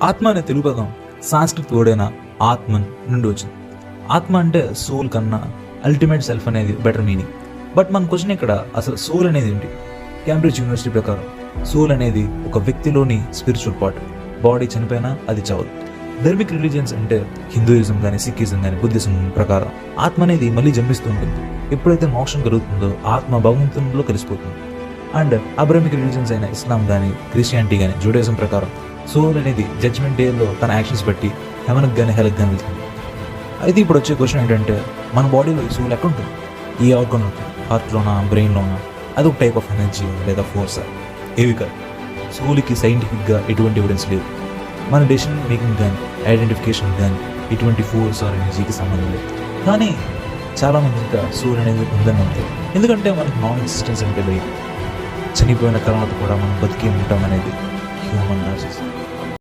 ఆత్మ అనే తెలుగు పదం సాంస్కృతిక వర్డైన ఆత్మన్ నుండి వచ్చింది. ఆత్మ అంటే సోల్ కన్నా అల్టిమేట్ సెల్ఫ్ అనేది బెటర్ మీనింగ్. బట్ మన క్వశ్చన్ ఇక్కడ అసలు సోల్ అనేది ఏంటి? క్యాంబ్రిడ్జ్ యూనివర్సిటీ ప్రకారం సోల్ అనేది ఒక వ్యక్తిలోని స్పిరిచువల్ పార్ట్. బాడీ చనిపోయినా అది చావదు. ధర్మిక్ రిలీజియన్స్ అంటే హిందూయిజం కానీ, సిక్కిజం కానీ, బుద్ధిజం ప్రకారం ఆత్మ అనేది మళ్ళీ జన్మిస్తూ ఉంటుంది. ఎప్పుడైతే మోక్షం కలుగుతుందో ఆత్మ భగవంతునిలో కలిసిపోతుంది. అండ్ అబ్రహమిక్ రిలీజియన్స్ అయిన ఇస్లాం కానీ, క్రిస్టియానిటీ కానీ, జూడాయిజం ప్రకారం సోల్ అనేది జడ్జ్మెంట్ డేలో తన యాక్షన్స్ బట్టి హెవెన్కి కానీ హెల్కి కానీ వెళ్తుంది. అయితే ఇప్పుడు వచ్చే క్వశ్చన్ ఏంటంటే, మన బాడీలో ఈ సోల్ ఎక్కడ ఉంటుంది? ఈ ఆర్గన్ ఉంటుంది, హార్ట్లోనా, బ్రెయిన్లోనా? అది ఒక టైప్ ఆఫ్ ఎనర్జీ లేదా ఫోర్సా? ఏవి కాదు. సోల్కి సైంటిఫిక్గా ఎటువంటి ఎవిడెన్స్ లేదు. మన డెసిషన్ మేకింగ్ కానీ, ఐడెంటిఫికేషన్ కానీ ఎటువంటి ఫోర్స్ ఆర్ ఎనర్జీకి సంబంధం లేదు. కానీ చాలామంది ఇంకా సోల్ అనేది ఉందని నమ్ముతారు. ఎందుకంటే మనకి నాన్ ఎగ్జిస్టెన్స్ అంటే లేదు. చనిపోయిన తర్వాత కూడా మనం బతికి ఉంటాం అనేది హ్యూమన్ నార్సిస్.